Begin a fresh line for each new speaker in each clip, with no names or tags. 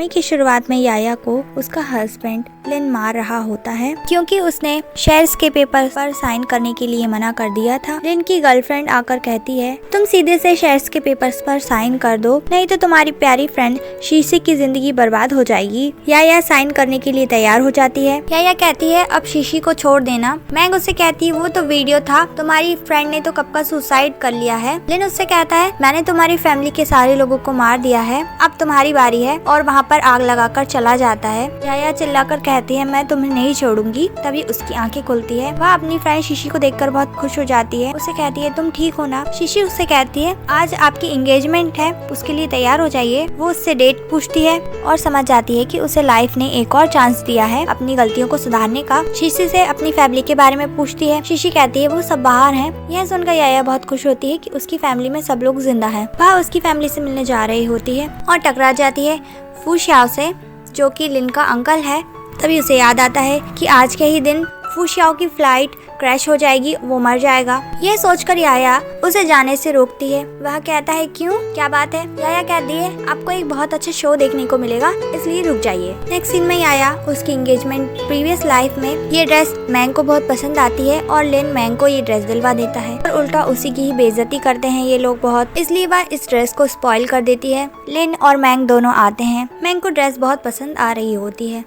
कहानी की शुरुआत में याया को उसका हस्बैंड लिन मार रहा होता है क्योंकि उसने शेयर्स के पेपर पर साइन करने के लिए मना कर दिया था। लिन की गर्लफ्रेंड आकर कहती है तुम सीधे से शेयर्स के पेपर्स पर साइन कर दो, नहीं तो तुम्हारी प्यारी फ्रेंड शीशी की जिंदगी बर्बाद हो जाएगी। याया साइन करने के लिए तैयार हो जाती है। याया कहती है अब शीशी को छोड़ देना। मैंग उससे कहती है वो तो वीडियो था, तुम्हारी फ्रेंड ने तो कब का सुसाइड कर लिया है। लिन उससे कहता है मैंने तुम्हारी फैमिली के सारे लोगों को मार दिया है, अब तुम्हारी बारी है, और वहाँ पर आग लगाकर चला जाता है। याया चिल्लाकर कहती है मैं तुम्हें नहीं छोड़ूंगी। तभी उसकी आंखें खुलती है। वह अपनी फ्रेंड शीशी को देखकर बहुत खुश हो जाती है। उसे कहती है तुम ठीक हो ना। शीशी उससे कहती है आज आपकी एंगेजमेंट है, उसके लिए तैयार हो जाइए। वो उससे डेट पूछती है और समझ जाती है कि उसे लाइफ ने एक और चांस दिया है अपनी गलतियों को सुधारने का। शीशी से अपनी फैमिली के बारे में पूछती है। शीशी कहती है वो सब बाहर हैं। यह सुनकर याया बहुत खुश होती है कि उसकी फैमिली में सब लोग जिंदा हैं। वह उसकी फैमिली से मिलने जा रही होती है और टकरा जाती है फू शाओ से, जो कि लिन का अंकल है। तभी उसे याद आता है कि आज के ही दिन फू शाओ की फ्लाइट क्रैश हो जाएगी, वो मर जाएगा। यह सोचकर याया उसे जाने से रोकती है। वह कहता है क्यों, क्या बात है। याया कहती है आपको एक बहुत अच्छा शो देखने को मिलेगा, इसलिए रुक जाइए। नेक्स्ट सीन में याया उसकी एंगेजमेंट प्रीवियस लाइफ में ये ड्रेस मैंग को बहुत पसंद आती है और लिन मैंग को ये ड्रेस दिलवा देता है, और उल्टा उसी की ही बेइज्जती करते हैं ये लोग बहुत, इसलिए वह इस ड्रेस को स्पॉइल कर देती है। लिन और मैंग दोनों आते हैं। मैंग को ड्रेस बहुत पसंद आ रही होती है।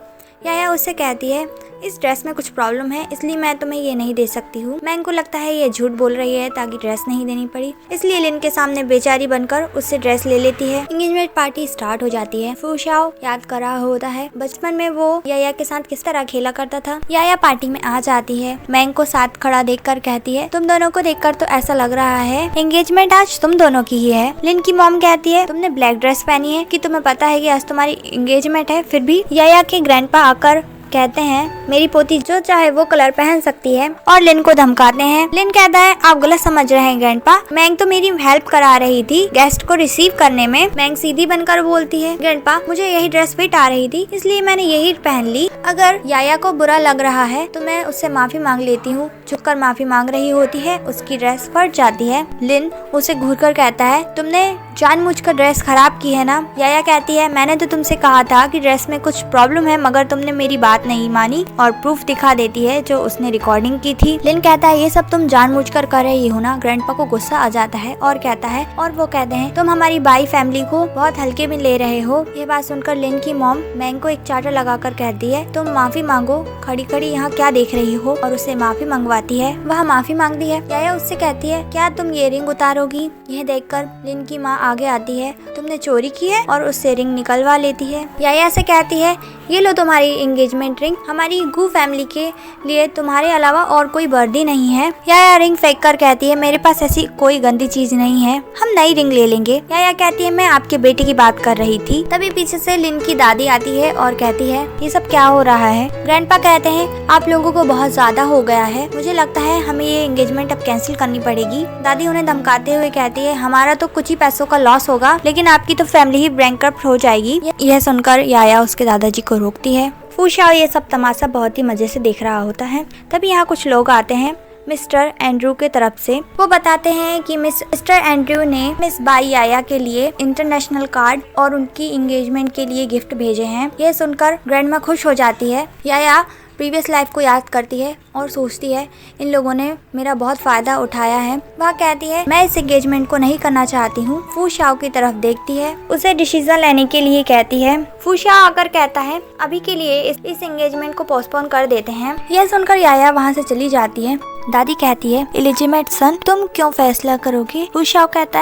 याया उससे कहती है इस ड्रेस में कुछ प्रॉब्लम है, इसलिए मैं तुम्हें ये नहीं दे सकती हूँ। मैंग को लगता है ये झूठ बोल रही है ताकि ड्रेस नहीं देनी पड़ी, इसलिए लिन के सामने बेचारी बनकर उससे ड्रेस ले लेती है। एंगेजमेंट पार्टी स्टार्ट हो जाती है। फू शाओ याद कर रहा होता है बचपन में वो याया के साथ किस तरह खेला करता था। याया पार्टी में आ जाती है। मैंग को साथ खड़ा देखकर कहती है तुम दोनों को देखकर तो ऐसा लग रहा है एंगेजमेंट आज तुम दोनों की ही है। लिन की मॉम कहती है तुमने ब्लैक ड्रेस पहनी है कि तुम्हें पता है कि आज तुम्हारी एंगेजमेंट है, फिर भी। याया के ग्रैंडपा आकर कहते हैं मेरी पोती जो चाहे वो कलर पहन सकती है, और लिन को धमकाते हैं। लिन कहता है आप गलत समझ रहे हैं ग्रैंडपा, मैंग तो मेरी हेल्प करा रही थी गेस्ट को रिसीव करने में। मैंग सीधी बनकर बोलती है ग्रैंडपा मुझे यही ड्रेस फिट आ रही थी, इसलिए मैंने यही पहन ली। अगर याया को बुरा लग रहा है तो मैं उससे माफी मांग लेती हूँ। झुककर माफी मांग रही होती है, उसकी ड्रेस फट जाती है। लिन उसे घूरकर कहता है तुमने जानबूझकर ड्रेस खराब की है ना। याया कहती है मैंने तो तुमसे कहा था कि ड्रेस में कुछ प्रॉब्लम है, मगर तुमने मेरी बात नहीं मानी, और प्रूफ दिखा देती है जो उसने रिकॉर्डिंग की थी। लिन कहता है ये सब तुम जानबूझकर कर रही हो ना। ग्रैंडपा को गुस्सा आ जाता है और कहता है, और वो कहते हैं तुम हमारी बाई फैमिली को बहुत हल्के में ले रहे हो। ये बात सुनकर लिन की मॉम मैंग को एक चाटा लगाकर कहती है तुम माफी मांगो, खड़ी खड़ी यहाँ क्या देख रही हो, और उसे माफी मंगवाती है। वह माफी मांगती है। याया उससे कहती है क्या तुम ये रिंग उतारोगी। यह देखकर लिन की माँ आगे आती है। तुमने चोरी की है, और उससे रिंग निकलवा लेती है। याया से कहती है ये लो तुम्हारी एंगेजमेंट रिंग, हमारी गू फैमिली के लिए तुम्हारे अलावा और कोई वर्दी नहीं है। याया रिंग फेंक कर कहती है मेरे पास ऐसी कोई गंदी चीज नहीं है, हम नई रिंग ले लेंगे। याया कहती है मैं आपके बेटे की बात कर रही थी। तभी पीछे से लिन की दादी आती है और कहती है ये सब क्या हो रहा है। ग्रैंडपा कहते हैं आप लोगों को बहुत ज्यादा हो गया है, मुझे लगता है हमें ये एंगेजमेंट अब कैंसिल करनी पड़ेगी। दादी उन्हें धमकाते हुए कहती है हमारा तो कुछ ही पैसों का लॉस होगा, लेकिन आपकी तो फैमिली ही बैंकरप्ट हो जाएगी। यह सुनकर याया उसके दादाजी को रोकती है। फू शाओ ये सब तमाशा बहुत ही मजे से देख रहा होता है। तभी यहाँ कुछ लोग आते हैं मिस्टर एंड्रू के तरफ से। वो बताते हैं कि मिस्टर एंड्रू ने मिस बाई याया के लिए इंटरनेशनल कार्ड और उनकी एंगेजमेंट के लिए गिफ्ट भेजे हैं। यह सुनकर ग्रैंडमा खुश हो जाती है। याया प्रीवियस लाइफ को याद करती है और सोचती है इन लोगों ने मेरा बहुत फायदा उठाया है। वह कहती है मैं इस एंगेजमेंट को नहीं करना चाहती हूँ। फू शाओ की तरफ देखती है, उसे डिसीजन लेने के लिए कहती है। फू शाओ आकर कहता है अभी के लिए इस एंगेजमेंट को पोस्टपोन कर देते हैं। यह सुनकर याया वहाँ से चली जाती है। दादी कहती है इलिजिमेट सन तुम क्यों फैसला करोगे। फू शाओ कहता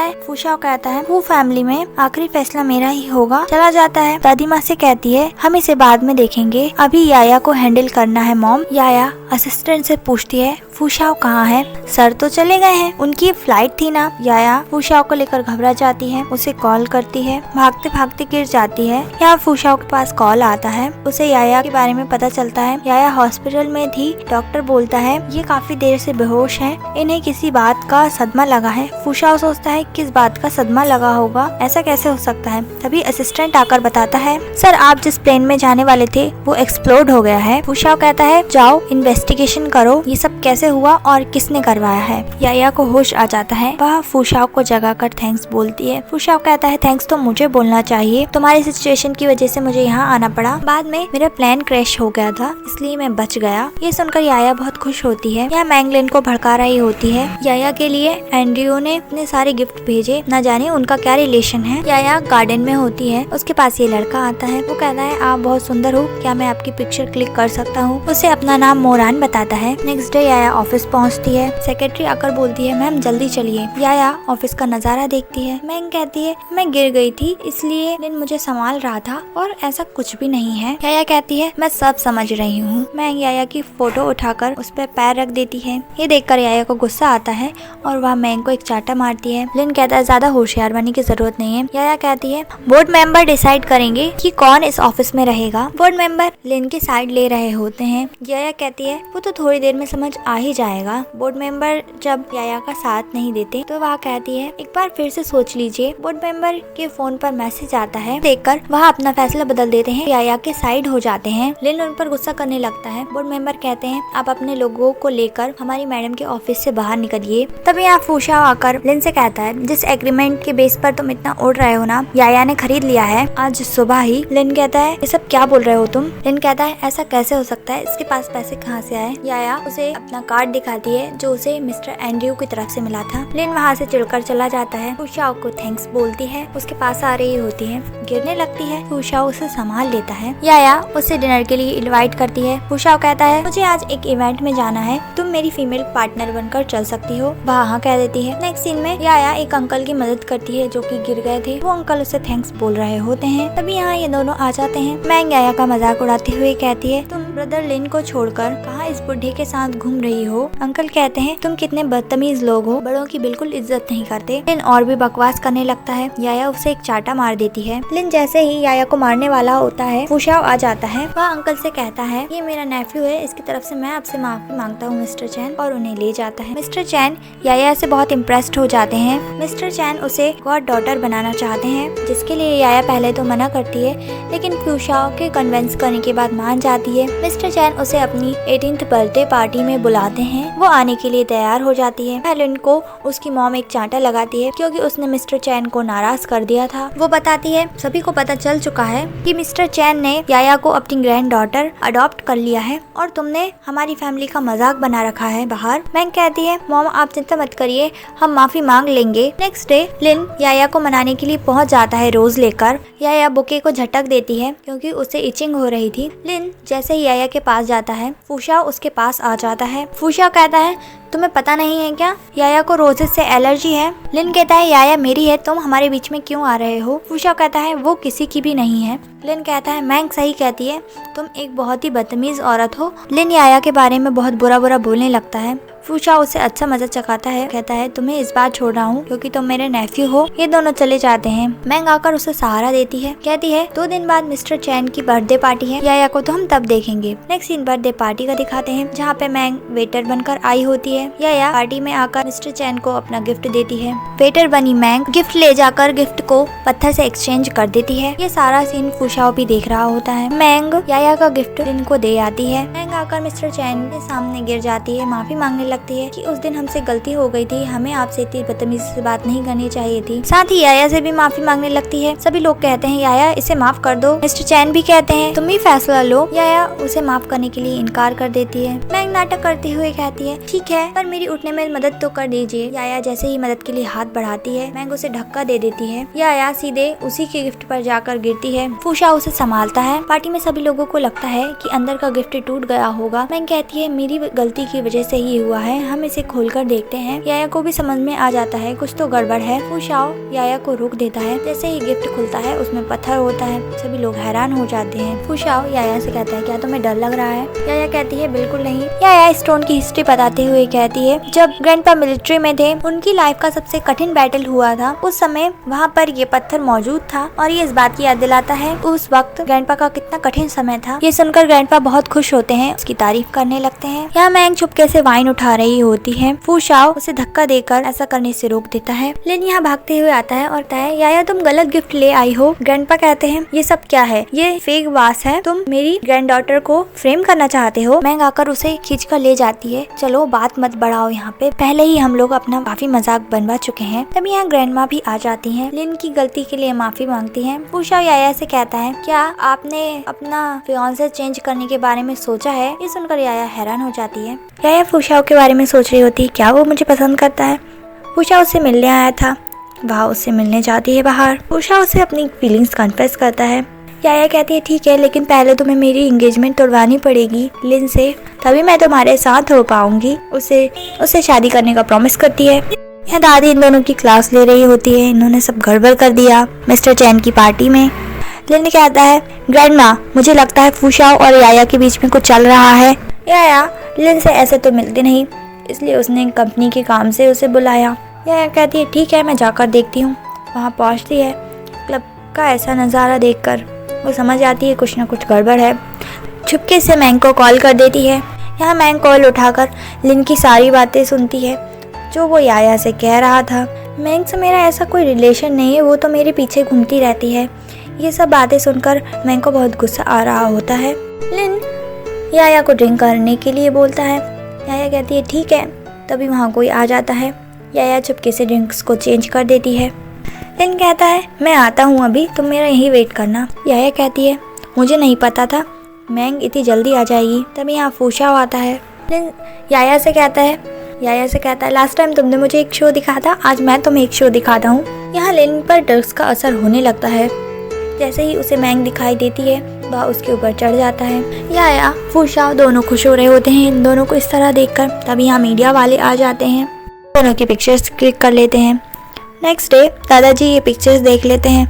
है वो फैमिली में आखिरी फैसला मेरा ही होगा। चला जाता है। दादी माँ से कहती है हम इसे बाद में देखेंगे, अभी याया को हैंडल करना है मॉम। याया असिस्टेंट से पूछती है फू शाओ कहाँ है। सर तो चले गए हैं, उनकी फ्लाइट थी ना। याया फू शाओ को लेकर घबरा जाती है, उसे कॉल करती है, भागते भागते गिर जाती है। यहाँ फू शाओ के पास कॉल आता है, उसे याया के बारे में पता चलता है। याया हॉस्पिटल में थी। डॉक्टर बोलता है ये काफी देर से बेहोश हैं। इन्हें किसी बात का सदमा लगा है। फुशाओ सोचता है किस बात का सदमा लगा होगा, ऐसा कैसे हो सकता है। तभी असिस्टेंट आकर बताता है सर आप जिस प्लेन में जाने वाले थे वो एक्सप्लोड हो गया है। फुशाओ कहता है जाओ इन्वेस्टिगेशन करो, ये सब कैसे हुआ और किसने करवाया है। याया को होश आ जाता है। वह फुशाओ को जगाकर थैंक्स बोलती है। फुशाओ कहता है थैंक्स तो मुझे बोलना चाहिए, तुम्हारी सिचुएशन की वजह से मुझे यहाँ आना पड़ा। बाद में मेरा प्लान क्रैश हो गया था इसलिए मैं बच गया। ये सुनकर याया बहुत खुश होती है। यह मैंग लिन को भड़का रही होती है। याया के लिए एंड्रयू ने इतने सारे गिफ्ट भेजे, न जाने उनका क्या रिलेशन है। याया गार्डन में होती है। उसके पास ये लड़का आता है। वो कहता है आप बहुत सुंदर हो, क्या मैं आपकी पिक्चर क्लिक कर सकता हूँ। उसे अपना नाम मोरान बताता है। नेक्स्ट डे याया ऑफिस पहुँचती है। सेक्रेटरी आकर बोलती है मैम जल्दी चलिए। याया ऑफिस का नजारा देखती है। मैंग कहती है मैं गिर गई थी इसलिए लिन मुझे संभाल रहा था और ऐसा कुछ भी नहीं है। याया कहती है मैं सब समझ रही हूँ। मैंग याया की फोटो उठाकर उस पर पैर रख देती है। ये देखकर याया को गुस्सा आता है और वह मैंग को एक चाटा मारती है। लिन कहता है ज्यादा होशियार बनने की जरूरत नहीं है। याया कहती है बोर्ड मेंबर डिसाइड करेंगे कि कौन इस ऑफिस में रहेगा। बोर्ड मेंबर लिन की साइड ले रहे होते हैं। याया कहती है वो तो थोड़ी देर में समझ आ ही जाएगा। बोर्ड मेंबर जब याया का साथ नहीं देते तो वह कहती है एक बार फिर से सोच लीजिए। बोर्ड मेंबर के फोन पर मैसेज आता है। देखकर वह अपना फैसला बदल देते हैं, याया के साइड हो जाते हैं। लिन उन पर गुस्सा करने लगता है। बोर्ड मेंबर कहते हैं आप अपने लोगों को लेकर हमारी मैडम के ऑफिस से बाहर निकलिए। तभी यहाँ फुशाओ आकर लिन से कहता है जिस एग्रीमेंट के बेस पर तुम इतना उड़ रहे हो ना, याया ने खरीद लिया है आज सुबह ही। लिन कहता है ये सब क्या बोल रहे हो तुम। लिन कहता है ऐसा कैसे हो सकता है, इसके पास पैसे कहाँ से आए। याया उसे अपना कार्ड दिखाती है जो उसे मिस्टर एंड्रयू की तरफ से मिला था। लिन वहाँ से चिढ़कर चला जाता है। फुशाओ को थैंक्स बोलती है। उसके पास आ रही होती है, गिरने लगती है। फुशाओ उसे संभाल लेता है। याया उसे डिनर के लिए इनवाइट करती है। फुशाओ कहता है मुझे आज एक इवेंट में जाना है, तुम मेरी फीमेल पार्टनर बनकर चल सकती हो। वह हाँ कह देती है। नेक्स्ट सीन में याया एक अंकल की मदद करती है जो कि गिर गए थे। वो अंकल उसे थैंक्स बोल रहे होते हैं। तभी यहाँ ये दोनों आ जाते हैं। मैंग याया का मजाक उड़ाते हुए कहती है तुम ब्रदर लिन को छोड़कर कहाँ इस बुढ़े के साथ घूम रही हो। अंकल कहते हैं तुम कितने बदतमीज लोग हो, बड़ों की बिल्कुल इज्जत नहीं करते। लिन और भी बकवास करने लगता है। याया उसे एक चाटा मार देती है। लिन जैसे ही याया को मारने वाला होता है फुशाओ आ जाता है। वह अंकल से कहता है ये मेरा नेफ्यू है, इसकी तरफ से मैं आपसे माफी मांगता हूँ मिस्टर चैन, और उन्हें ले जाता है। मिस्टर चैन याया से बहुत इम्प्रेस्ड हो जाते हैं। मिस्टर चैन उसे गॉड डॉटर बनाना चाहते हैं, जिसके लिए याया पहले तो मना करती है लेकिन फुशाओ के कन्विंस करने के बाद मान जाती है। मिस्टर चैन उसे अपनी 18th बर्थडे पार्टी में बुलाते हैं। वो आने के लिए तैयार हो जाती है। लिन को उसकी मॉम एक चांटा लगाती है क्योंकि उसने मिस्टर चैन को नाराज कर दिया था। वो बताती है सभी को पता चल चुका है कि मिस्टर चैन ने याया को अपनी ग्रैंड डॉटर अडॉप्ट कर लिया है और तुमने हमारी फैमिली का मजाक बना रखा है बाहर। मैंग कहती है मॉम आप चिंता मत करिए, हम माफी मांग लेंगे। नेक्स्ट डे लिन याया को मनाने के लिए पहुंच जाता है रोज लेकर। याया बुके को झटक देती है क्योंकि उसे इचिंग हो रही थी। लिन जैसे ही याया के पास जाता है फुशाओ उसके पास आ जाता है। फुशाओ कहता है तुम्हें पता नहीं है क्या याया को रोजेस से एलर्जी है। लिन कहता है याया मेरी है, तुम हमारे बीच में क्यों आ रहे हो। फुशाओ कहता है वो किसी की भी नहीं है। लिन कहता है मैंग सही कहती है, तुम एक बहुत ही बदतमीज औरत हो। लिन याया के बारे में बहुत बुरा बुरा बोलने लगता है। फुशाओ उसे अच्छा मजा चखाता है, कहता है तुम्हें इस बार छोड़ रहा हूँ क्योंकि तुम मेरे नेफ्यू हो। ये दोनों चले जाते हैं। मैंग आकर उसे सहारा देती है, कहती है 2 दिन बाद मिस्टर चैन की बर्थडे पार्टी है, याया को तो हम तब देखेंगे। नेक्स्ट सीन बर्थडे पार्टी का दिखाते हैं जहाँ पे मैंग वेटर बनकर आई होती है। याया पार्टी में आकर मिस्टर चैन को अपना गिफ्ट देती है। वेटर बनी मैंग गिफ्ट ले जाकर गिफ्ट को पत्थर से एक्सचेंज कर देती है। ये सारा सीन फुशाओ भी देख रहा होता है। मैंग याया का गिफ्ट लिन को दे आती है। मैंग आकर मिस्टर चैन के सामने गिर जाती है, माफी मांगने लगती है कि उस दिन हमसे गलती हो गई थी, हमें आपसे इतनी बदतमीजी से बात नहीं करनी चाहिए थी। साथ ही याया से भी माफी मांगने लगती है। सभी लोग कहते हैं याया इसे माफ कर दो। मिस्टर चैन भी कहते हैं तुम ही फैसला लो। याया उसे माफ करने के लिए इनकार कर देती है। मैंग नाटक करते हुए कहती है ठीक है पर मेरी उठने में मदद तो कर दीजिए। याया जैसे ही मदद के लिए हाथ बढ़ाती है मैंग उसे धक्का दे देती है। याया सीधे उसी के गिफ्ट पर जाकर गिरती है। फुशाओ उसे संभालता है। पार्टी में सभी लोगों को लगता है कि अंदर का गिफ्ट टूट गया होगा। मैंग कहती है मेरी गलती की वजह से ही हुआ है, हम इसे खोलकर देखते हैं। याया को भी समझ में आ जाता है कुछ तो गड़बड़ है। फुशाओ याया को रोक देता है। जैसे ही गिफ्ट खुलता है उसमें पत्थर होता है। सभी लोग हैरान हो जाते हैं। फुशाओ याया से कहता है क्या तुम्हें डर लग रहा है। याया कहती है बिल्कुल नहीं। याया स्टोन की हिस्ट्री बताते हुए कहती है जब ग्रैंडपा मिलिट्री में थे उनकी लाइफ का सबसे कठिन बैटल हुआ था, उस समय वहाँ पर ये पत्थर मौजूद था और ये इस बात की याद दिलाता है उस वक्त ग्रैंडपा का कितना कठिन समय था। ये सुनकर ग्रैंडपा बहुत खुश होते हैं, उसकी तारीफ करने लगते हैं। यहाँ मैंग चुपके से वाइन उठा खा रही होती है। फूशाओ उसे धक्का देकर ऐसा करने से रोक देता है। लिन यहाँ भागते हुए आता है और कहता है याया तुम गलत गिफ्ट ले आई हो। ग्रैंडपा कहते हैं ये सब क्या है, ये फेक वास है, तुम मेरी ग्रैंड डॉटर को फ्रेम करना चाहते हो। मैंग आकर उसे खींच कर ले जाती है। चलो बात मत बढ़ाओ, यहाँ पे पहले ही हम लोग अपना काफी मजाक बनवा चुके हैं। तभी यहाँ ग्रैंडमा भी आ जाती है। लिन की गलती के लिए माफी मांगती है। फूशाओ याया से कहता है क्या आपने अपना फियांसे चेंज करने के बारे में सोचा है। ये सुनकर याया हैरान हो जाती है। याया फूशाओ के बारे में सोच रही होती है क्या वो मुझे पसंद करता है। फूशाओ उससे मिलने आया था, वह उससे मिलने जाती है बाहर। फूशाओ उसे अपनी फीलिंग्स कन्फेस करता है। याया कहती है ठीक है, लेकिन पहले तुम्हें मेरी एंगेजमेंट तोड़वानी पड़ेगी लिन से, तभी मैं तुम्हारे साथ हो पाऊंगी। उसे शादी करने का प्रॉमिस करती है। यहाँ दादी इन दोनों की क्लास ले रही होती है। इन्होंने सब गड़बड़ कर दिया मिस्टर चैन की पार्टी में। लिन कहता है ग्रैंडमा मुझे लगता है फूशाओ और याया के बीच में कुछ चल रहा है। याया लिन से ऐसे तो मिलती नहीं, इसलिए उसने कंपनी के काम से उसे बुलाया। याया कहती है ठीक है मैं जाकर देखती हूँ। वहाँ पहुँचती है। क्लब का ऐसा नज़ारा देखकर वो समझ आती है कुछ ना कुछ गड़बड़ है। चुपके से मैंग को कॉल कर देती है। यहाँ मैंग कॉल उठाकर लिन की सारी बातें सुनती है जो वो याया से कह रहा था। मैंग से मेरा ऐसा कोई रिलेशन नहीं है, वो तो मेरे पीछे घूमती रहती है। ये सब बातें सुनकर मैंग को बहुत गुस्सा आ रहा होता है। लिन याया को ड्रिंक करने के लिए बोलता है। याया कहती है ठीक है। तभी वहाँ कोई आ जाता है। याया चुपके से ड्रिंक्स को चेंज कर देती है। लिन कहता है मैं आता हूँ अभी, तुम मेरा यहीं वेट करना। याया कहती है मुझे नहीं पता था मैंग इतनी जल्दी आ जाएगी। तभी यहाँ फूशाओ आता है। लिन याया से कहता है लास्ट टाइम तुमने मुझे एक शो दिखाया था, आज मैं तुम्हें एक शो दिखाता हूँ। यहाँ लिन पर ड्रग्स का असर होने लगता है। जैसे ही उसे मैंग दिखाई देती है वह उसके ऊपर चढ़ जाता है। याया फूशाओ दोनों खुश हो रहे होते हैं इन दोनों को इस तरह देखकर। तभी यहाँ मीडिया वाले आ जाते हैं। दोनों की पिक्चर्स क्लिक कर लेते हैं। नेक्स्ट डे दादाजी ये पिक्चर्स देख लेते हैं।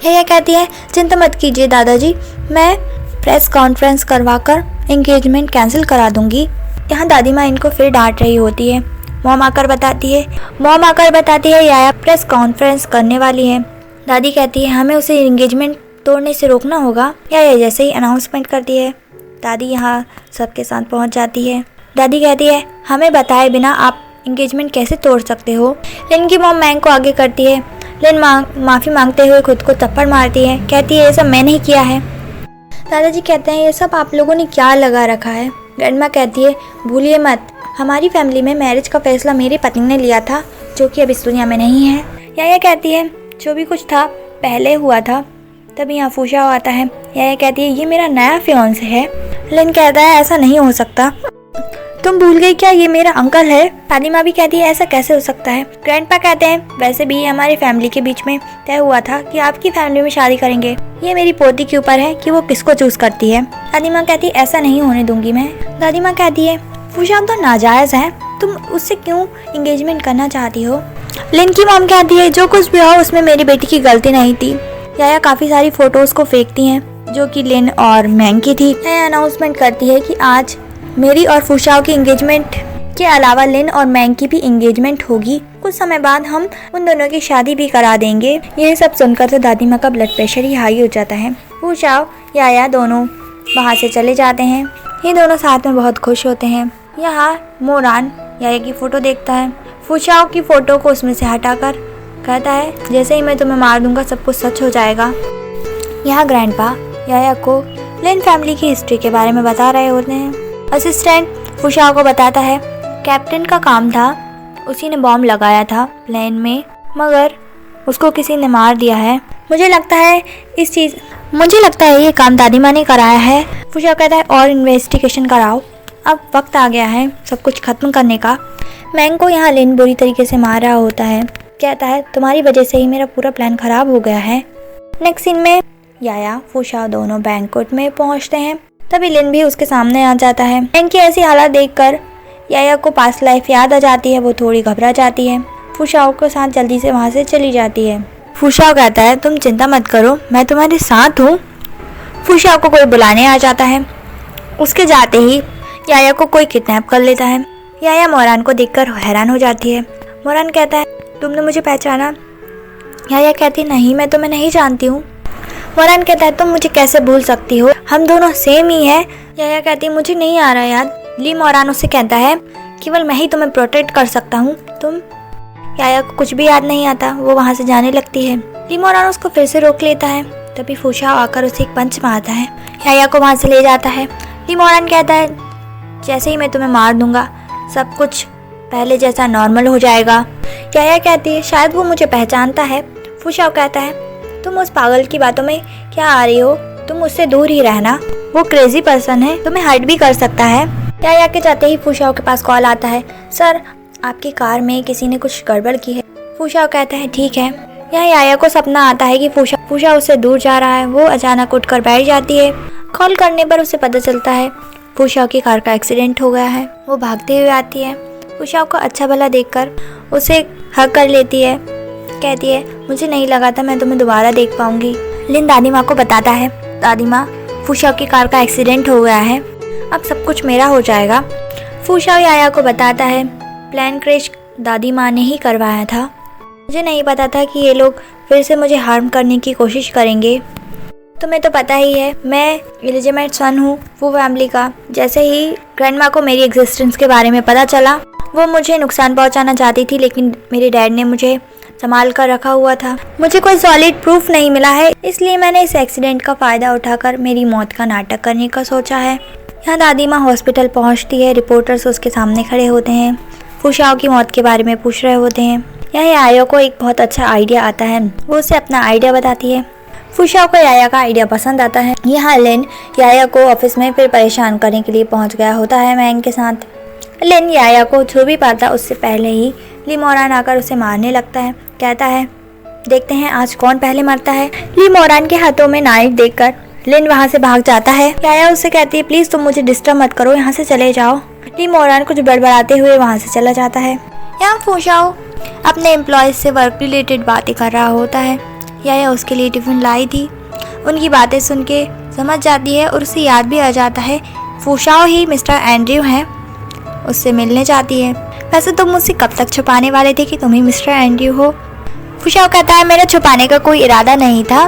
याया कहती है चिंता मत कीजिए दादाजी, मैं प्रेस कॉन्फ्रेंस करवाकर एंगेजमेंट कैंसिल करा दूंगी। यहाँ दादी माँ इनको फिर डांट रही होती है। मॉम आकर बताती है याया प्रेस कॉन्फ्रेंस करने वाली है। दादी कहती है हमें उसे एंगेजमेंट तोड़ने से रोकना होगा। याया जैसे ही अनाउंसमेंट करती है दादी यहाँ सबके साथ पहुँच जाती है। दादी कहती है हमें बताए बिना आप एंगेजमेंट कैसे तोड़ सकते हो। लिन की मॉम मैंग को आगे करती है। लिन माफ़ी मांगते हुए खुद को थप्पड़ मारती है। कहती है ये सब मैंने ही किया है। दादाजी कहते हैं ये सब आप लोगों ने क्या लगा रखा है। ग्रैंडमा कहती है भूलिए मत, हमारी फैमिली में मैरिज का फैसला मेरे पति ने लिया था जो कि अब इस दुनिया में नहीं है। याया कहती है जो भी कुछ था पहले हुआ था। तभी यहाँ फूशाओ आता है। याया कहती है ये मेरा नया फियांसे है। लिन कहता है ऐसा नहीं हो सकता, तुम भूल गई क्या ये मेरा अंकल है। दादी माँ भी कहती है ऐसा कैसे हो सकता है। ग्रैंडपा कहते हैं वैसे भी हमारी फैमिली के बीच में तय हुआ था कि आपकी फैमिली में शादी करेंगे, ये मेरी पोती के ऊपर है कि वो किसको चूज करती है। दादी माँ कहती है ऐसा नहीं होने दूंगी मैं। दादी माँ कहती है फूशाओ तो नाजायज है, तुम उससे क्यों एंगेजमेंट करना चाहती हो। लिन की मॉम कहती है जो कुछ भी हो उसमें मेरी बेटी की गलती नहीं थी। याया काफी सारी फोटोज को फेंकती हैं जो कि लिन और मैंग की थी। याया अनाउंसमेंट करती है कि आज मेरी और फूशाओ की एंगेजमेंट के अलावा लिन और मैंग की भी एंगेजमेंट होगी। कुछ समय बाद हम उन दोनों की शादी भी करा देंगे। यह सब सुनकर तो दादी माँ का ब्लड प्रेशर ही हाई हो जाता है। फूशाओ याया दोनों वहाँ से चले जाते हैं। ये दोनों साथ में बहुत खुश होते हैं। यहाँ मोरान याया की फोटो देखता है। फूशाओ की फोटो को उसमें से हटाकर कहता है जैसे ही मैं तुम्हें मार दूंगा सब कुछ सच हो जाएगा। यहाँ ग्रैंडपा याया को लिन फैमिली की हिस्ट्री के बारे में बता रहे होते हैं। असिस्टेंट फूशाओ को बताता है कैप्टन का काम था, उसी ने बॉम्ब लगाया था प्लेन में, मगर उसको किसी ने मार दिया है। मुझे लगता है ये काम दादी माँ ने कराया है। फूशाओ कहता है और इन्वेस्टिगेशन कराओ, अब वक्त आ गया है सब कुछ खत्म करने का। मैंग को यहाँ लिन बुरी तरीके से मार रहा होता है। कहता है तुम्हारी वजह से ही मेरा पूरा प्लान खराब हो गया है। नेक्स्ट सीन में याया फूशाओ दोनों बैंक्वेट में पहुँचते हैं। तभी लिन भी उसके सामने आ जाता है। मैंग की ऐसी हालत देखकर याया को पास्ट लाइफ याद आ जाती है। वो थोड़ी घबरा जाती है। फूशाओ के साथ जल्दी से वहाँ से चली जाती है। फूशाओ कहता है तुम चिंता मत करो, मैं तुम्हारे साथ हूँ। फूशाओ को कोई बुलाने आ जाता है। उसके जाते ही याया को कोई किडनैप कर लेता है। याया मोरान को देखकर हैरान हो जाती है। मोरान कहता है तुमने मुझे पहचाना। याया कहती नहीं मैं तुम्हें नहीं जानती हूँ। मोरान कहता है तुम मुझे कैसे भूल सकती हो, हम दोनों सेम ही हैं। याया कहती मुझे नहीं आ रहा याद। ली मोरान उससे कहता है केवल मैं ही तुम्हें प्रोटेक्ट कर सकता हूँ। तुम याया को कुछ भी याद नहीं आता, वो वहाँ से जाने लगती है। ली मोरान उसको फिर से रोक लेता है। तभी फूशाओ आकर उसे एक पंच मारता है, याया को वहाँ से ले जाता है। ली मोरान कहता है जैसे ही मैं तुम्हें मार दूंगा सब कुछ पहले जैसा नॉर्मल हो जाएगा। याया कहती है शायद वो मुझे पहचानता है। फूशाओ कहता है तुम उस पागल की बातों में क्या आ रही हो, तुम उससे दूर ही रहना, वो क्रेजी पर्सन है, तुम्हें हर्ट भी कर सकता है। याया के जाते ही फूशाओ के पास कॉल आता है, सर आपकी कार में किसी ने कुछ गड़बड़ की है। फूशाओ कहता है ठीक है। यहाँ याया को सपना आता है कि फूशा उससे दूर जा रहा है। वो अचानक उठकर बैठ जाती है। कॉल करने पर उसे पता चलता है फूशाओ की कार का एक्सीडेंट हो गया है। वो भागते हुए आती है। फूशाओ को अच्छा भला देखकर उसे हग कर लेती है, कहती है मुझे नहीं लगा था मैं तुम्हें दोबारा देख पाऊंगी। लिन दादी माँ को बताता है, दादी माँ फूशाओ की कार का एक्सीडेंट हो गया है, अब सब कुछ मेरा हो जाएगा। फूशाओ याया को बताता है प्लान क्रैश दादी माँ ने ही करवाया था, मुझे नहीं पता था कि ये लोग फिर से मुझे हार्म करने की कोशिश करेंगे। तुम्हें तो पता ही है मैं इलिजिमेट सन हूँ वो फैमिली का। जैसे ही ग्रैंडमा को मेरी एग्जिस्टेंस के बारे में पता चला वो मुझे नुकसान पहुँचाना चाहती थी, लेकिन मेरे डैड ने मुझे संभाल कर रखा हुआ था। मुझे कोई सॉलिड प्रूफ नहीं मिला है, इसलिए मैंने इस एक्सीडेंट का फ़ायदा उठाकर मेरी मौत का नाटक करने का सोचा है। यहाँ दादी माँ हॉस्पिटल पहुँचती है। रिपोर्टर्स उसके सामने खड़े होते हैं, फूशाओ की मौत के बारे में पूछ रहे होते हैं। यहाँ याया को एक बहुत अच्छा आइडिया आता है, वो उसे अपना आइडिया बताती है। फूशाओ को याया का आइडिया पसंद आता है। यहाँ लिन याया को ऑफिस में फिर परेशान करने के लिए पहुँच गया होता है मैंग के साथ। लिन याया को छू भी पाता उससे पहले ही ली मोरान आकर उसे मारने लगता है। कहता है देखते हैं आज कौन पहले मरता है। ली मोरान के हाथों में नाइफ देखकर लिन वहाँ से भाग जाता है। याया उससे कहती है प्लीज तुम मुझे डिस्टर्ब मत करो, यहाँ से चले जाओ। ली मोरान कुछ बड़बड़ाते हुए वहाँ से चला जाता है। यहाँ फूशाओ अपने एम्प्लॉयज से वर्क रिलेटेड बातें कर रहा होता है। याया उसके लिए टिफिन लाई थी। उनकी बातें सुन के समझ जाती है और उसे याद भी आ जाता है फूशाओ ही मिस्टर एंड्रयू हैं। उससे मिलने जाती है। वैसे तुम मुझसे कब तक छुपाने वाले थे कि तुम ही मिस्टर एंड्रयू हो। फूशाओ कहता है मेरा छुपाने का कोई इरादा नहीं था।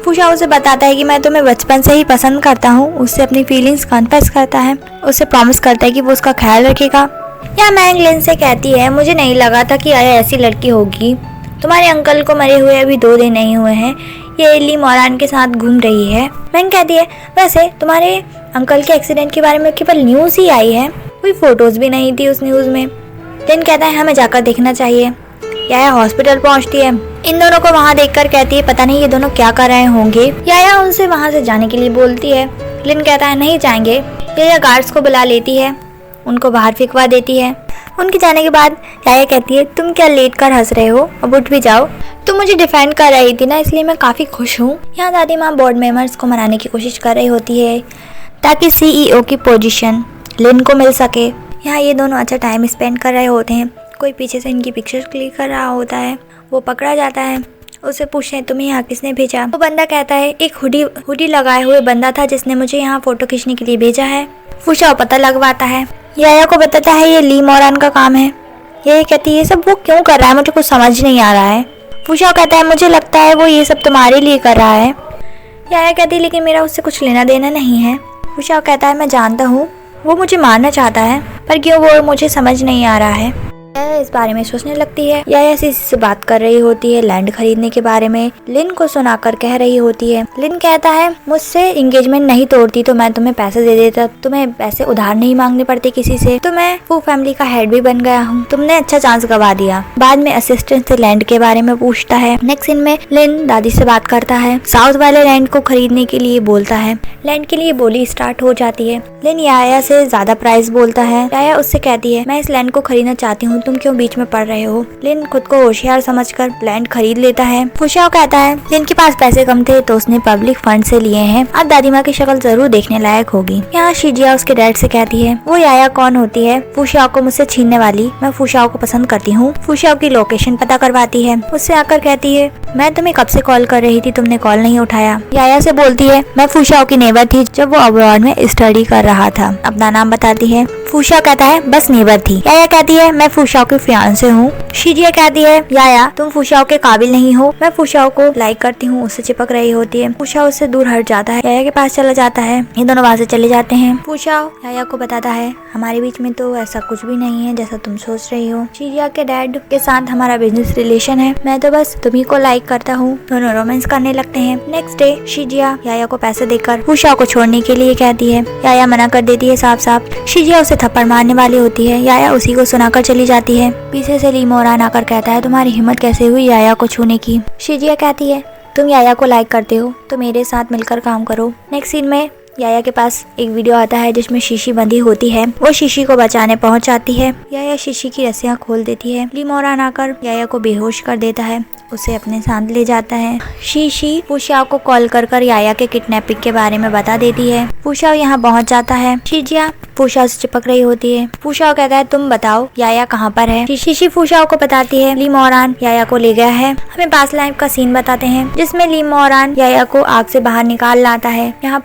फूशाओ उसे बताता है कि मैं तुम्हें बचपन से ही पसंद करता हूँ। उससे अपनी फीलिंग्स कन्फेस करता है, उससे प्रॉमिस करता है कि वो उसका ख्याल रखेगा। या मैंग लिन से कहती है मुझे नहीं लगा था कि याया ऐसी लड़की होगी। तुम्हारे अंकल को मरे हुए अभी 2 दिन नहीं हुए हैं, ये ली मोरान के साथ घूम रही है। मैंग कहती है वैसे तुम्हारे अंकल के एक्सीडेंट के बारे में केवल न्यूज़ ही आई है, कोई फोटोज भी नहीं थी उस न्यूज़ में। लिन कहता है हमें जाकर देखना चाहिए। याया हॉस्पिटल पहुंचती है। इन दोनों को वहां देखकर कहती है पता नहीं ये दोनों क्या कर रहे होंगे। याया उनसे वहां से जाने के लिए बोलती है। लिन कहता है नहीं जाएंगे। याया गार्ड्स को बुला लेती है, उनको बाहर फेंकवा देती है। उनके जाने के बाद याया कहती है तुम क्या लेट कर हंस रहे हो, अब उठ भी जाओ, तुम मुझे डिफेंड कर रही थी ना, इसलिए मैं काफ़ी खुश हूँ। यहाँ दादी माँ बोर्ड मेंबर्स को मनाने की कोशिश कर रही होती है ताकि CEO की पोजीशन लिन को मिल सके। यहाँ ये दोनों अच्छा टाइम स्पेंड कर रहे होते हैं। कोई पीछे से इनकी पिक्चर्स क्लिक कर रहा होता है, वो पकड़ा जाता है। उससे पूछते हैं तुम्हें यहाँ किसने भेजा। वो बंदा कहता है एक हुडी लगाए हुए बंदा था जिसने मुझे यहाँ फोटो खींचने के लिए भेजा है। फूशाओ पता लगवाता है, याया को बताता है ये ली मोरान का काम है। ये कहती है ये सब वो क्यों कर रहा है, मुझे कुछ समझ नहीं आ रहा है। फूशाओ कहता है मुझे लगता है वो ये सब तुम्हारे लिए कर रहा है। याया कहती है लेकिन मेरा उससे कुछ लेना देना नहीं है। फूशाओ कहता है मैं जानता हूँ वो मुझे मारना चाहता है, पर क्यों वो मुझे समझ नहीं आ रहा है। याया इस बारे में सोचने लगती है। याया सीसी से बात कर रही होती है लैंड खरीदने के बारे में। लिन को सुनाकर कह रही होती है। लिन कहता है मुझसे एंगेजमेंट नहीं तोड़ती तो मैं तुम्हें पैसे दे देता, तुम्हें पैसे उधार नहीं मांगने पड़ते किसी से, तो मैं वो फैमिली का हेड भी बन गया हूँ, तुमने अच्छा चांस गवा दिया। बाद में असिस्टेंट से लैंड के बारे में पूछता है। नेक्स्ट सीन में लिन दादी से बात करता है, साउथ वाले लैंड को खरीदने के लिए बोलता है। लैंड के लिए बोली स्टार्ट हो जाती है। लिन याया से ज्यादा प्राइस बोलता है। याया उससे कहती है मैं इस लैंड को खरीदना चाहती हूँ, तुम क्यों बीच में पड़ रहे हो। लिन खुद को होशियार समझकर लैंड खरीद लेता है। फूशाओ कहता है लिन के पास पैसे कम थे तो उसने पब्लिक फंड से लिए हैं, अब दादी माँ की शक्ल जरूर देखने लायक होगी। यहाँ शिजिया उसके डैड से कहती है वो याया कौन होती है फूशाओ को मुझसे छीनने वाली, मैं फूशाओ को पसंद करती हूँ। फूशाओ की लोकेशन पता करवाती है। उससे आकर कहती है मैं तुम्हें कब से कॉल कर रही थी, तुमने कॉल नहीं उठाया। याया से बोलती है मैं फूशाओ की नेबर थी जब वो अब्रॉड में स्टडी कर रहा था। अपना नाम बताती है। फूशाओ कहता है बस नेबर थी। याया कहती है मैं फूशाओ की फियांसे हूँ। शिजिया कहती है याया तुम फूशाओ के काबिल नहीं हो, मैं फूशाओ को लाइक करती हूँ, उससे चिपक रही होती है। फूशाओ उससे दूर हट जाता है, याया के पास चला जाता है, ये दोनों वहाँ से चले जाते हैं। फूशाओ याया को बताता है हमारे बीच में तो ऐसा कुछ भी नहीं है जैसा तुम सोच रही हो। शिजिया के डैड के साथ हमारा बिजनेस रिलेशन है, मैं तो बस तुम्ही को लाइक करता हूँ। दोनों रोमांस करने लगते हैं। नेक्स्ट डे शिजिया याया को पैसे देकर फूशाओ को छोड़ने के लिए कहती है। याया मना कर देती है साफ साफ। शिजिया उसे थप्पड़ मारने वाली होती है, याया उसी को सुनाकर चली जाती है। पीछे से ली मोरान आकर कहता है तुम्हारी हिम्मत कैसे हुई याया को छूने की। शिजिया कहती है तुम याया को लाइक करते हो तो मेरे साथ मिलकर काम करो। नेक्स्ट सीन में याया के पास एक वीडियो आता है जिसमें शीशी बंधी होती है, वो शीशी को बचाने पहुंच जाती है। याया शीशी की रस्सियां खोल देती है। ली मोरान आकर याया को बेहोश कर देता है, उसे अपने साथ ले जाता है। शीशी फूशाओ को कॉल कर याया के किडनैपिंग के बारे में बता देती है। फूशाओ यहाँ पहुँच जाता है। शिजिया फूशाओ से चिपक रही होती है। फूशाओ कहता है तुम बताओ याया कहाँ पर है। शीशी फूशाओ को बताती है ली मोरान याया को ले गया है। हमें पास्ट लाइफ का सीन बताते हैं जिसमें ली मोरान याया को आग से बाहर निकाल लाता है। यहाँ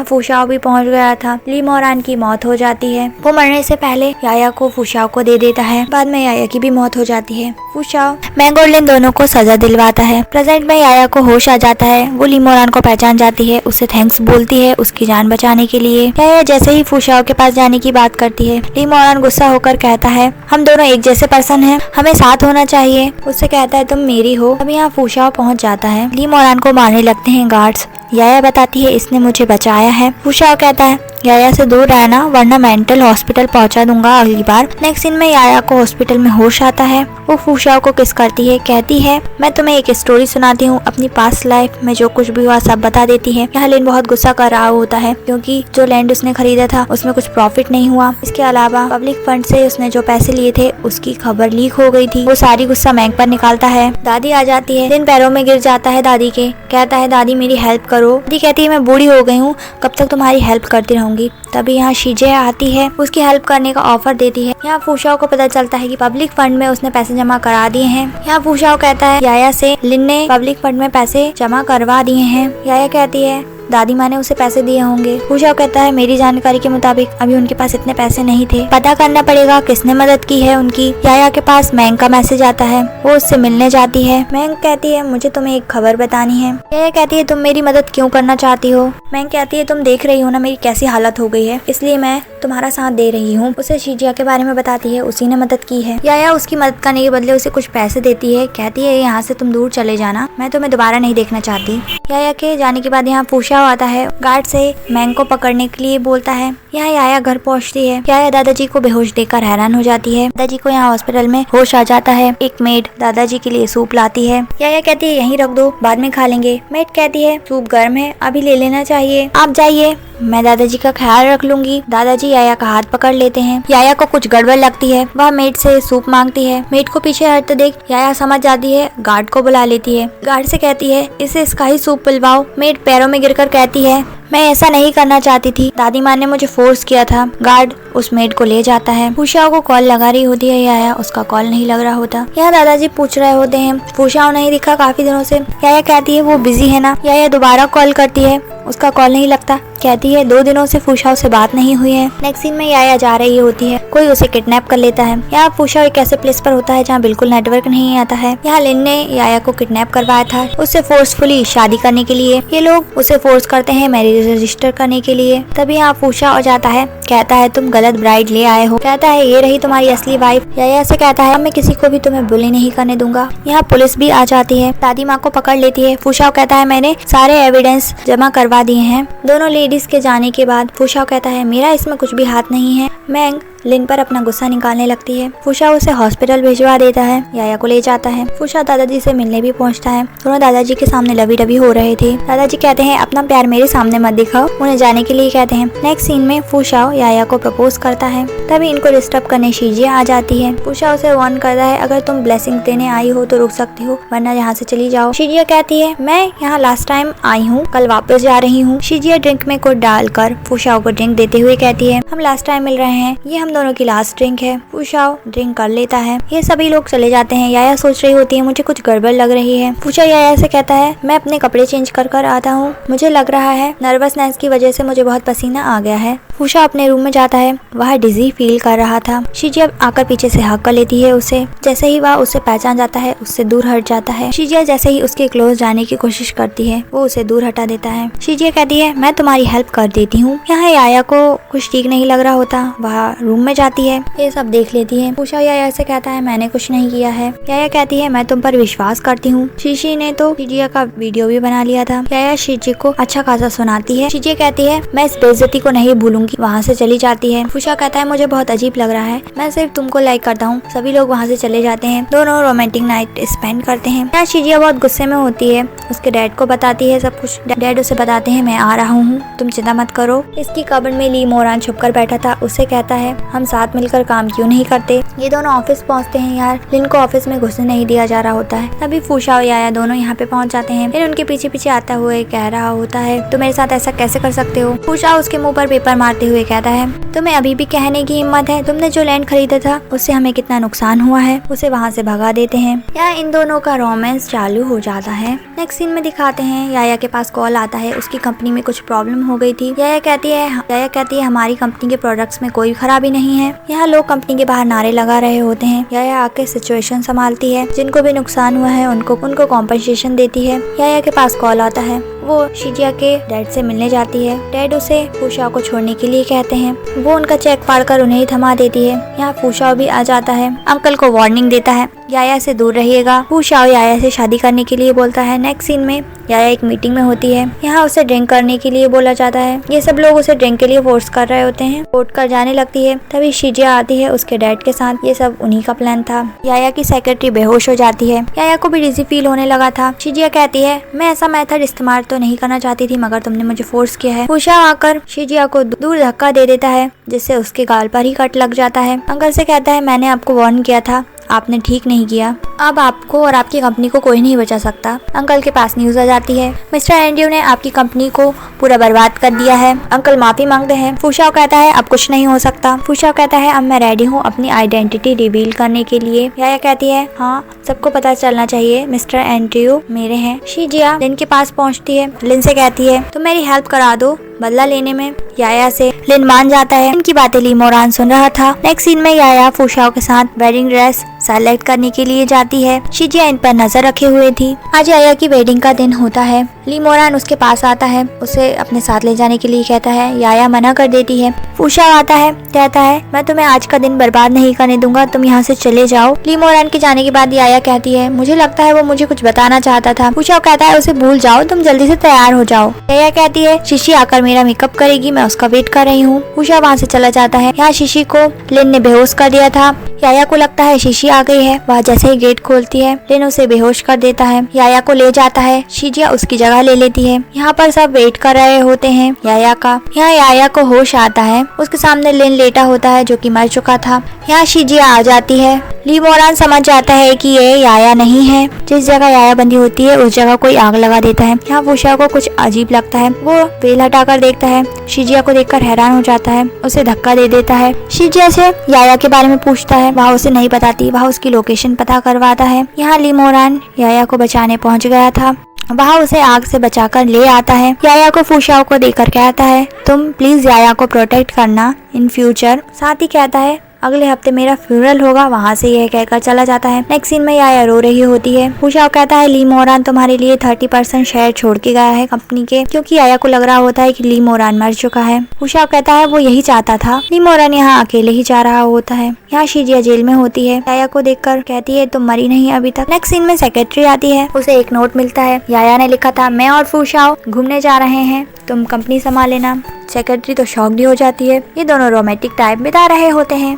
फूशाओ भी पहुँच गया था। ली मोरान की मौत हो जाती है, वो मरने से पहले याया को फूशाओ को दे देता है। बाद में याया की भी मौत हो जाती है। फूशाओ मैंगो और लिन दोनों को सजा दिलवाता है। प्रेजेंट में याया को होश आ जाता है, वो ली मोरान को पहचान जाती है, उससे थैंक्स बोलती है उसकी जान बचाने के लिए। याया जैसे ही फूशाओ के पास जाने की बात करती है, ली मोरान गुस्सा होकर कहता है हम दोनों एक जैसे पर्सन हैं, हमें साथ होना चाहिए। उससे कहता है तुम मेरी हो। अब यहाँ फूशाओ पहुँच जाता है। ली मोरान को मारने लगते हैं गार्ड्स। याया बताती है इसने मुझे बचाया है। फूशाओ कहता है याया से दूर रहना वरना मेंटल हॉस्पिटल पहुंचा दूंगा अगली बार। नेक्स्ट सीन में याया को हॉस्पिटल में होश आता है, वो फूशाओ को किस करती है, कहती है मैं तुम्हें एक स्टोरी सुनाती हूँ, अपनी पास्ट लाइफ में जो कुछ भी हुआ सब बता देती है। यहाँ लिन बहुत गुस्सा कर रहा होता है क्योंकि जो लैंड उसने खरीदा था उसमें कुछ प्रॉफिट नहीं हुआ। इसके अलावा पब्लिक फंड से उसने जो पैसे लिए थे उसकी खबर लीक हो गई थी। वो सारी गुस्सा मैंग पर निकालता है। दादी आ जाती है। लिन पैरों में गिर जाता है दादी के, कहता है दादी मेरी हेल्प करो। दादी कहती है मैं बूढ़ी हो गई हूँ, कब तक तुम्हारी हेल्प करती रहूंगी। तभी यहाँ शिजिया आती है, उसकी हेल्प करने का ऑफर देती है। यहाँ फूशाओ को पता चलता है कि पब्लिक फंड में उसने पैसे जमा करा दिए हैं। यहाँ फूशाओ कहता है याया से लिन ने पब्लिक फंड में पैसे जमा करवा दिए हैं। याया कहती है दादी माँ ने उसे पैसे दिए होंगे। फूशाओ कहता है मेरी जानकारी के मुताबिक अभी उनके पास इतने पैसे नहीं थे, पता करना पड़ेगा किसने मदद की है उनकी। याया के पास मैंग का मैसेज आता है, वो उससे मिलने जाती है। मैंग कहती है मुझे तुम्हें एक खबर बतानी है। याया कहती है तुम मेरी मदद क्यों करना चाहती हो। मैंग कहती है तुम देख रही हो ना मेरी कैसी हालत हो गई है, इसलिए मैं तुम्हारा साथ दे रही हूँ। उसे शिजिया के बारे में बताती है, उसी ने मदद की है। याया उसकी मदद करने के बदले उसे कुछ पैसे देती है, कहती है यहाँ से तुम दूर चले जाना, मैं तुम्हें दोबारा नहीं देखना चाहती। याया के जाने के बाद यहाँ फूशाओ आता है, गार्ड से मैंग को पकड़ने के लिए बोलता है। यहाँ याया घर पहुँचती है। याया दादाजी को बेहोश देखकर हैरान हो जाती है। दादाजी को यहाँ हॉस्पिटल में होश आ जाता है। एक मेड दादाजी के लिए सूप लाती है। याया कहती है यहीं रख दो, बाद में खा लेंगे। मेड कहती है सूप गर्म है, अभी ले लेना चाहिए, आप जाइए, मैं दादाजी का ख्याल रख लूंगी। दादाजी याया का हाथ पकड़ लेते हैं। याया को कुछ गड़बड़ लगती है, वह मेड से सूप मांगती है। मेड को पीछे हटते देख याया समझ जाती है, गार्ड को बुला लेती है। गार्ड से कहती है इसे इसका ही सूप पिलवाओ। मेड पैरों में गिरकर कहती है मैं ऐसा नहीं करना चाहती थी, दादी माँ ने मुझे फोर्स किया था। गार्ड उस मेड को ले जाता है। फूशाओ को कॉल लगा रही होती है याया, उसका कॉल नहीं लग रहा होता। यहाँ दादाजी पूछ रहे होते हैं फूशाओ नहीं दिखा काफी दिनों से। याया कहती है वो बिजी है ना। याया दोबारा कॉल करती है, उसका कॉल नहीं लगता। कहती है 2 दिनों से फूशाओ से बात नहीं हुई है। नेक्स्ट सीन में याया जा रही होती है, कोई उसे किडनैप कर लेता है। यहाँ फूशाओ एक ऐसे प्लेस पर होता है जहाँ बिल्कुल नेटवर्क नहीं आता है। यहाँ लिन ने याया को किडनैप करवाया था, उससे फोर्सफुली शादी करने के लिए। ये लोग उसे फोर्स करते हैं मैरिज रजिस्टर करने के लिए। तभी यहाँ फूशाओ जाता है, कहता है तुम गलत ब्राइड ले आए हो। कहता है ये रही तुम्हारी असली वाइफ। याया से कहता है मैं किसी को भी तुम्हें बुली नहीं करने दूंगा। यहाँ पुलिस भी आ जाती है, दादी माँ को पकड़ लेती है। फूशाओ कहता है मैंने सारे एविडेंस जमा करवा दिए हैं। दोनों लेडीज के जाने के बाद फूशाओ कहता है मेरा इसमें कुछ भी हाथ नहीं है। मैंग लिन पर अपना गुस्सा निकालने लगती है। फूशाओ उसे हॉस्पिटल भिजवा देता है, याया को ले जाता है। फूशाओ दादाजी से मिलने भी पहुंचता है। दोनों दादाजी के सामने लवी डबी हो रहे थे। दादाजी कहते हैं अपना प्यार मेरे सामने मत दिखाओ, उन्हें जाने के लिए कहते हैं। नेक्स्ट सीन में फूशाओ याया को प्रपोज करता है। तभी इनको डिस्टर्ब करने शिजिया आ जाती है। फूशाओ उसे वार्न करता है अगर तुम ब्लेसिंग देने आई हो तो रुक सकती हो, वरना यहाँ से चली जाओ। शिजिया कहती है मैं यहाँ लास्ट टाइम आई हूँ, कल वापस जा रही हूँ। शिजिया ड्रिंक में कुछ डालकर फूशाओ को ड्रिंक देते हुए कहती है हम लास्ट टाइम मिल रहे हैं, ये हम दोनों की लास्ट ड्रिंक है। फूशाओ ड्रिंक कर लेता है। ये सभी लोग चले जाते हैं। याया सोच रही होती है मुझे कुछ गड़बड़ लग रही है। फूशाओ याया से कहता है मैं अपने कपड़े चेंज कर आता हूँ, मुझे लग रहा है नर्वसनेस की वजह से मुझे बहुत पसीना आ गया है। फूशा अपने रूम में जाता है। वह डिजी फील कर रहा था। शिजिया आकर पीछे से हक कर लेती है उसे। जैसे ही वह उसे पहचान जाता है उससे दूर हट जाता है। शिजिया जैसे ही उसके क्लोज जाने की कोशिश करती है वो उसे दूर हटा देता है। शिजिया कहती है मैं तुम्हारी हेल्प कर देती हूँ। यहाँ याया को कुछ ठीक नहीं लग रहा होता। वह रूम में जाती है, ये सब देख लेती है। फूशा याया से कहता है मैंने कुछ नहीं किया है। याया कहती है मैं तुम पर विश्वास करती हूँ। शिशी ने तो शिजिया का वीडियो भी बना लिया था। याया शिजी को अच्छा खासा सुनाती है। शिजिया कहती है मैं इस बेइज्जती को नहीं भूलूंगी। वहाँ से चली जाती है। फूशा कहता है मुझे बहुत अजीब लग रहा है, मैं सिर्फ तुमको लाइक करता हूँ। सभी लोग वहाँ से चले जाते हैं। दोनों रोमांटिक नाइट स्पेंड करते हैं। यहाँ शिजिया बहुत गुस्से में होती है, उसके डैड को बताती है सब कुछ। डैड उसे बताते हैं मैं आ रहा हूँ, तुम चिंता मत करो। इसकी कब्र में ली मोरान छुपकर बैठा था। उसे कहता है हम साथ मिलकर काम क्यों नहीं करते। ये दोनों ऑफिस पहुँचते हैं। यार लिन को ऑफिस में घुसने नहीं दिया जा रहा होता है। तभी फूशा और याया दोनों यहाँ पे पहुँच जाते हैं। लिन उनके पीछे पीछे आता हुए कह रहा होता है तुम मेरे साथ ऐसा कैसे कर सकते हो। फूशा उसके मुँह पर पेपर मारते हुए कहता है तुम्हें अभी भी कहने की हिम्मत है, तुमने जो लैंड खरीदा था उससे हमें कितना नुकसान हुआ है। उसे वहाँ से भगा देते हैं। यहाँ इन दोनों का रोमांस चालू हो जाता है। नेक्स्ट सीन में दिखाते हैं याया के पास कॉल आता है, उसकी कंपनी में कुछ प्रॉब्लम हो गई थी। याया कहती है हमारी कंपनी के प्रोडक्ट्स में कोई खराबी नहीं है। यहाँ लोग कंपनी के बाहर नारे लगा रहे होते हैं। याया आके सिचुएशन संभालती है, जिनको भी नुकसान हुआ है उनको कॉम्पनसेशन देती है। याया के पास कॉल आता है, वो शिजिया के डैड से मिलने जाती है। डैड उसे फूशा को छोड़ने के लिए कहते हैं। वो उनका चेक फाड़कर उन्हें ही थमा देती है। यहाँ फूशा भी आ जाता है, अंकल को वार्निंग देता है याया से दूर रहिएगा। फूशा याया से शादी करने के लिए बोलता है। नेक्स्ट सीन में याया एक मीटिंग में होती है। यहाँ उसे ड्रिंक करने के लिए बोला जाता है। ये सब लोग उसे ड्रिंक के लिए फोर्स कर रहे होते हैं। वोट कर जाने लगती है। तभी शिजिया आती है उसके डैड के साथ। ये सब उन्हीं का प्लान था। याया की सेक्रेटरी बेहोश हो जाती है। याया को भी डिजी फील होने लगा था। शिजिया कहती है मैं ऐसा मेथड इस्तेमाल तो नहीं करना चाहती थी, मगर तुमने मुझे फोर्स किया है। फूशा आकर शिजिया को दूर धक्का दे देता है, जिससे उसके गाल पर ही कट लग जाता है। अंकल से कहता है मैंने आपको वार्न किया था, आपने ठीक नहीं किया। अब आपको और आपकी कंपनी को कोई नहीं बचा सकता। अंकल के पास न्यूज आ जाती है, मिस्टर एंड्रयू ने आपकी कंपनी को पूरा बर्बाद कर दिया है। अंकल माफी मांगते हैं। फूशा कहता है अब कुछ नहीं हो सकता। फूशा कहता है अब मैं रेडी हूँ अपनी आइडेंटिटी रिवील करने के लिए। याया कहती है हाँ सबको पता चलना चाहिए मिस्टर एंड्रयू मेरे हैं। शिजिया लिन के पास पहुँचती है। लिन से कहती है तुम मेरी हेल्प करा दो बदला लेने में। याया से लिन मान जाता है। इनकी बातें ली मोरान सुन रहा था। नेक्स्ट सीन में याया फूशा के साथ वेडिंग ड्रेस सेलेक्ट करने के लिए जाती है। शिजिया इन पर नजर रखे हुए थी। आज याया की वेडिंग का दिन होता है। ली मोरान उसके पास आता है, उसे अपने साथ ले जाने के लिए कहता है। याया मना कर देती है। फूशा आता है, कहता है मैं तुम्हें आज का दिन बर्बाद नहीं करने दूंगा, तुम यहाँ से चले जाओ। ली मोरान के जाने के बाद याया कहती है मुझे लगता है वो मुझे कुछ बताना चाहता था। फूशा कहता है उसे भूल जाओ, तुम जल्दी से तैयार हो जाओ। याया कहती है शिशी आकर मेरा मेकअप करेगी, मैं उसका वेट कर रही हूँ। फूशा वहाँ से चला जाता है। यहाँ शिशी को लिन ने बेहोश कर दिया था। याया को लगता है शिशी आ गई है। वह जैसे ही गेट खोलती है लिन उसे बेहोश कर देता है। याया को ले जाता है। शिजिया उसकी जगह ले लेती है। यहाँ पर सब वेट कर रहे होते हैं याया का। यहाँ याया को होश आता है। उसके सामने लिन लेटा होता है जो कि मर चुका था। यहाँ शिजिया आ जाती है। ली मोरान समझ जाता है कि ये याया नहीं है। जिस जगह याया बंदी होती है उस जगह कोई आग लगा देता है। यहाँ फूशा को कुछ अजीब लगता है। वो वेल हटाकर देखता है। शिजिया को देखकर हैरान हो जाता है, उसे धक्का दे देता है। शिजिया से याया के बारे में पूछता है। वह उसे नहीं बताती। वह उसकी लोकेशन पता करवाता है। यहाँ ली मोरान याया को बचाने पहुँच गया था। वह उसे आग से बचाकर ले आता है। याया को फूशा को देकर कहता है तुम प्लीज याया को प्रोटेक्ट करना इन फ्यूचर। साथ ही कहता है अगले हफ्ते मेरा फ्यूनरल होगा। वहाँ से यह कहकर चला जाता है। नेक्स्ट सीन में याया रो रही होती है। फूशा कहता है ली मोरान तुम्हारे लिए 30% शेयर छोड़ के गया है कंपनी के, क्योंकि याया को लग रहा होता है कि ली मोरान मर चुका है। फूशा कहता है वो यही चाहता था। ली मोरान यहाँ अकेले ही जा रहा होता है। यहाँ शिजिया जेल में होती है। याया को देखकर कहती है तुम मरी नहीं अभी तक। नेक्स्ट सीन में सेक्रेटरी आती है। उसे एक नोट मिलता है। याया ने लिखा था मैं और फूशा घूमने जा रहे हैं, तुम कंपनी संभाल लेना। सेक्रेटरी तो शॉक्ड हो जाती है। ये दोनों रोमांटिक टाइम बिता रहे होते हैं।